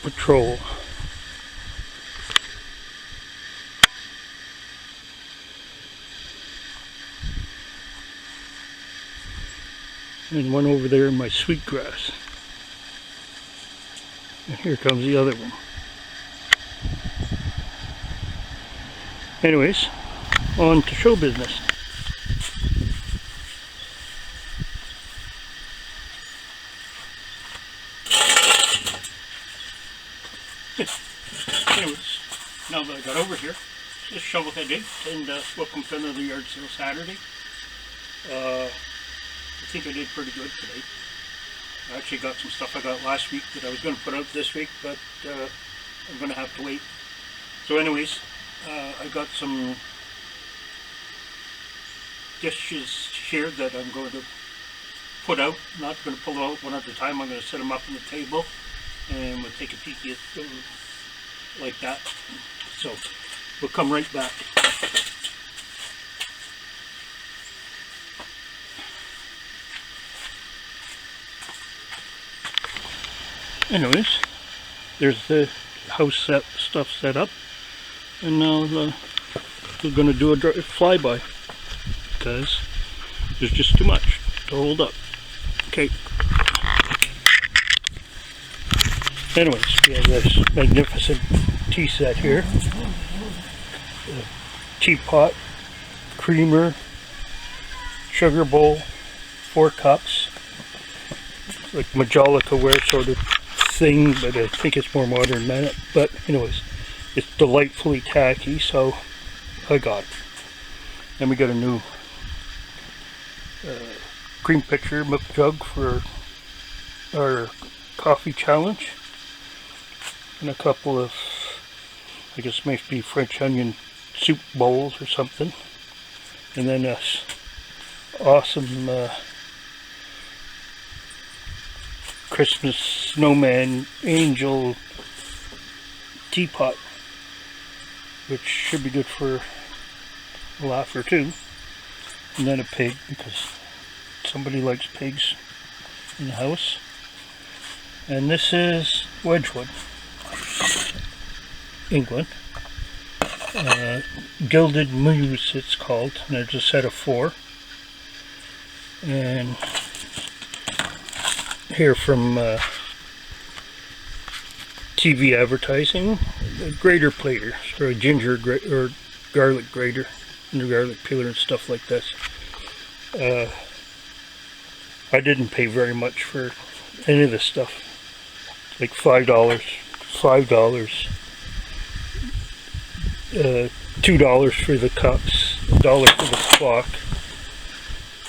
Patrol. And one over there in my sweetgrass. And here comes the other one. Anyways, on to show business. Anyways, now that I got over here, just shovel headed, and welcome to another yard sale Saturday. I think I did pretty good today. I actually got some stuff I got last week that I was going to put out this week, but I'm going to have to wait. So anyways, I got some dishes here that I'm going to put out. I'm not going to pull out one at a time. I'm going to set them up on the table and we'll take a peek at them like that. So we'll come right back. Anyways, there's the house stuff set up, and now we're going to do a flyby because there's just too much to hold up. Okay. Anyways, we have this magnificent tea set here. Teapot, creamer, sugar bowl, 4 cups. It's like Majolica ware sort of thing, but I think it's more modern than it. But anyways, it's delightfully tacky, so I got it. Then we got a new cream pitcher milk jug for our coffee challenge, and a couple of, I guess might be French onion soup bowls or something, and then a awesome Christmas snowman angel teapot, which should be good for a laugh or two, and then a pig because somebody likes pigs in the house. And this is Wedgwood, England. Gilded Muse it's called, and there's a set of 4. And here from TV advertising, a grater plater, or a ginger or garlic grater, and a garlic peeler and stuff like this. I didn't pay very much for any of this stuff. It's like $5, $2 for the cups, $1 for the clock,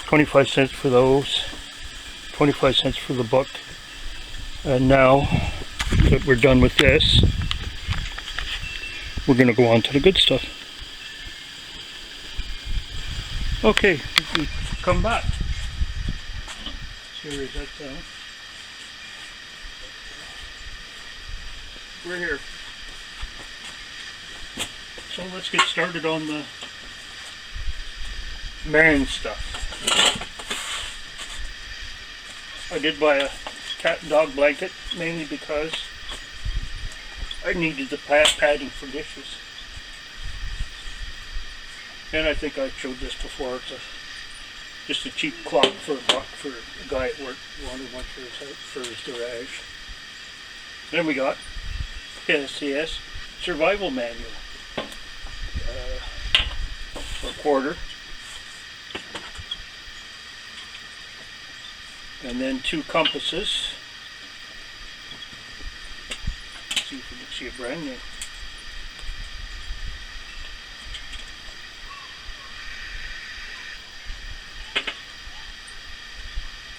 25 cents for those, 25 cents for the book. And now that we're done with this, we're going to go on to the good stuff. Okay, we come back. Here is that sound. We're here. So let's get started on the man stuff. I did buy a cat and dog blanket, mainly because I needed the padding for dishes. And I think I showed this before. It's just a cheap clock for $1 for a guy at work who wanted one for his garage. Then we got SCS Survival Manual. For $1. And then 2 compasses. Let's see if we can see a brand new.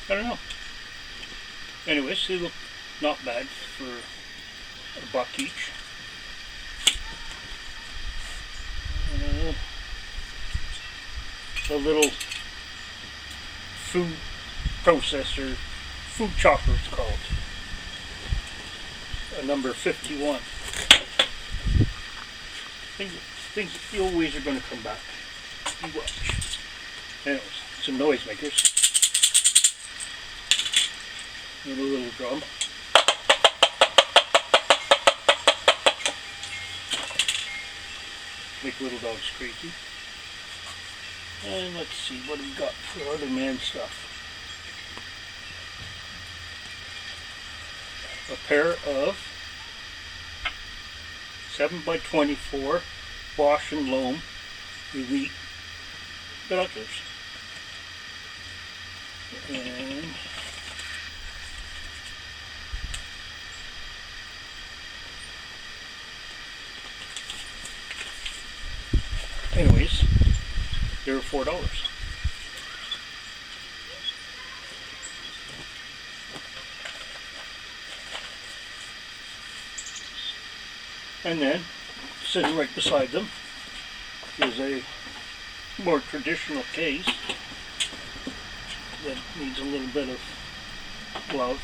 I don't know. Anyways, they look not bad for $1 each. A little food processor, food chopper it's called. Number 51. Things always are going to come back. You watch. Anyways, some noisemakers. And a little drum. make little dogs crazy. And let's see, what do we got for other man stuff? A pair of 7x24 Bausch & Lomb Elite binoculars. And anyways, they were $4. And then, sitting right beside them is a more traditional case that needs a little bit of love.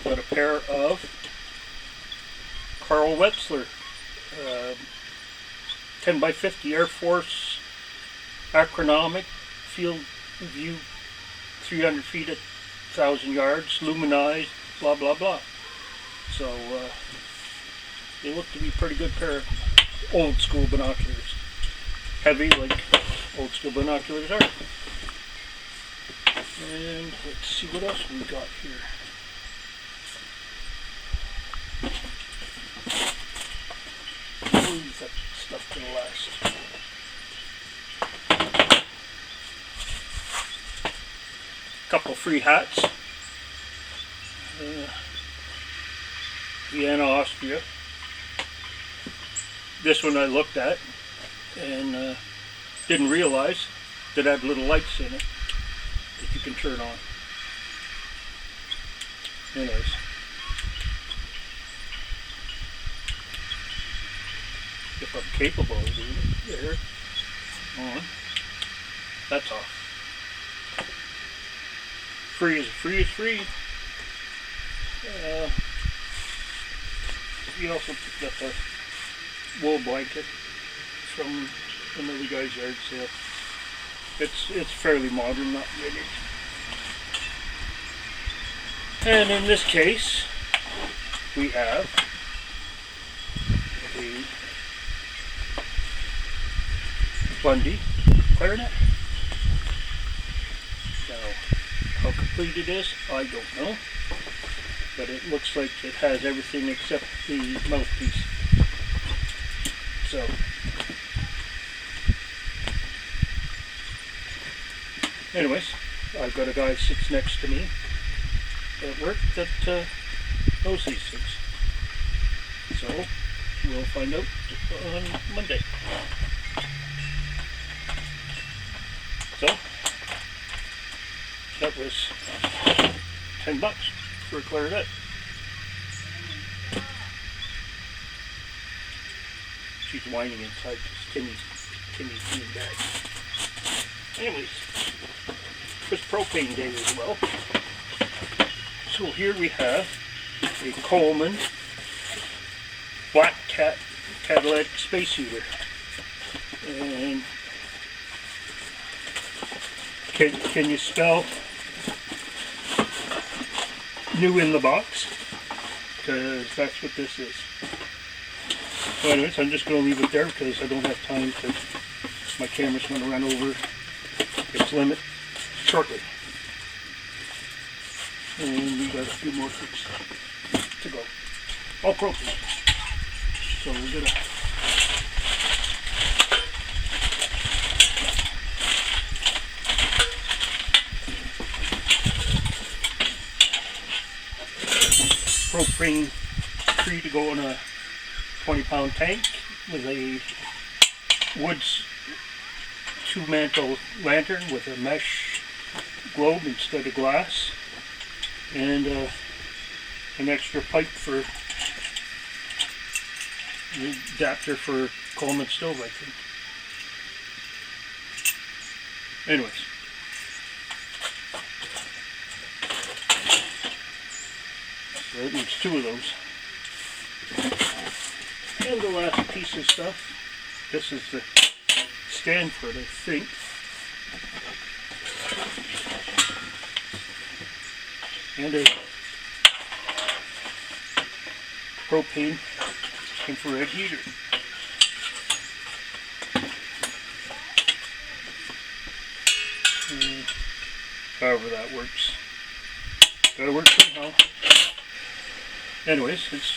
But a pair of Carl Wetzler 10x50 Air Force Acronomic Field View 300 feet at 1,000 yards, luminized, blah blah blah. So they look to be a pretty good pair of old school binoculars. Heavy like old school binoculars are. And let's see what else we got here. Ooh, that stuff can last. Couple free hats. Vienna, Austria. This one I looked at and didn't realize that it had little lights in it that you can turn on. Anyways. If I'm capable of doing it. There. On. That's off. Free is free is free. We also picked up a wool blanket from another guy's yard sale. It's fairly modern, not vintage. And in this case, we have a Bundy clarinet. Now, how complete it is, I don't know. But it looks like it has everything except the mouthpiece. So, anyways, I've got a guy sits next to me at work that knows these things. So, we'll find out on Monday. So, that was $10 for a clarinet. She's whining inside because Timmy's being bad. Anyways, it was propane day as well. So here we have a Coleman Black Cat catalytic space heater. And can you spell new in the box? Because that's what this is. So anyways, I'm just going to leave it there because I don't have time to, my camera's going to run over its limit shortly. And we got a few more things to go. All propane. So we're going to propane free to go in a 20-pound tank with a Woods 2-mantle lantern with a mesh globe instead of glass, and an extra pipe for the adapter for Coleman stove, I think. Anyways. So it needs 2 of those. And the last piece of stuff, this is the stand for it, I think. And a propane infrared heater. However that works. Gotta work somehow. Anyways, it's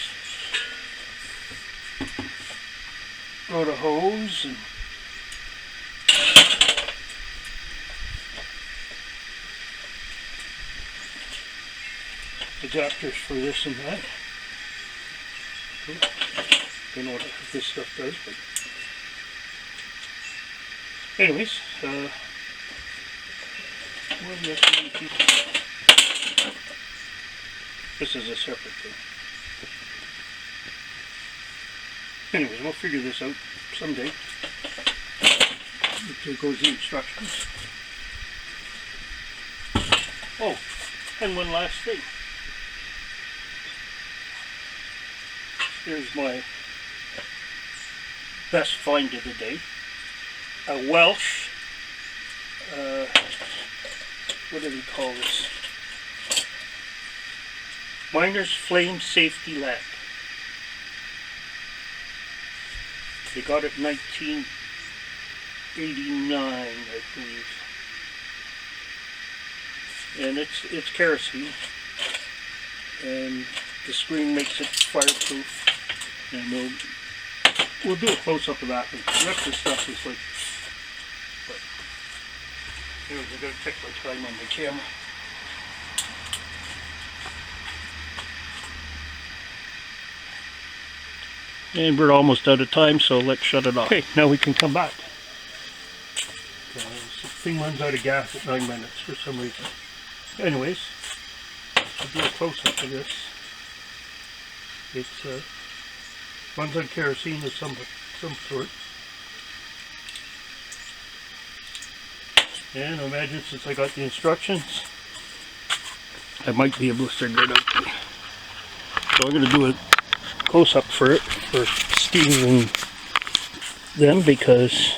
got a hose and adapters for this and that. Don't know what this stuff does, but anyways, what do you have to keep? This is a separate thing. Anyways, we'll figure this out someday. Here goes the instructions. Oh, and one last thing. Here's my best find of the day. A Welsh, what do we call this? Miner's Flame Safety Lamp. They got it in 1989, I believe. And it's kerosene. And the screen makes it fireproof. And we'll do a close-up of that. The rest of the stuff is like, but anyways, I gotta take my time on the camera. And we're almost out of time, so let's shut it off. Okay, now we can come back. This thing runs out of gas at 9 minutes for some reason. Anyways, I'll do a close-up of this. It's runs on kerosene of some sort. And I imagine since I got the instructions, I might be able to figure it out. So I'm going to do a close-up for it, for Steve and them, because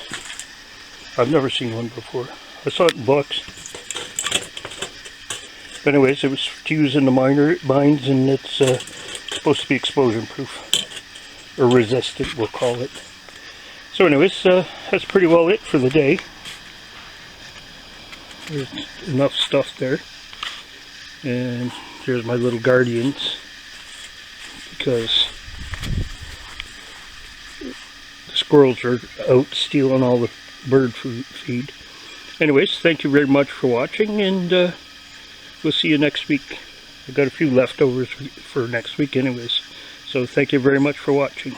I've never seen one before. I saw it in books. But anyways, it was to use in the mines, and it's supposed to be explosion proof. Or resistant, we'll call it. So anyways, that's pretty well it for the day. There's enough stuff there. And here's my little guardians. Because the squirrels are out stealing all the bird food feed. Anyways, thank you very much for watching, and we'll see you next week. I've got a few leftovers for next week anyways. So thank you very much for watching.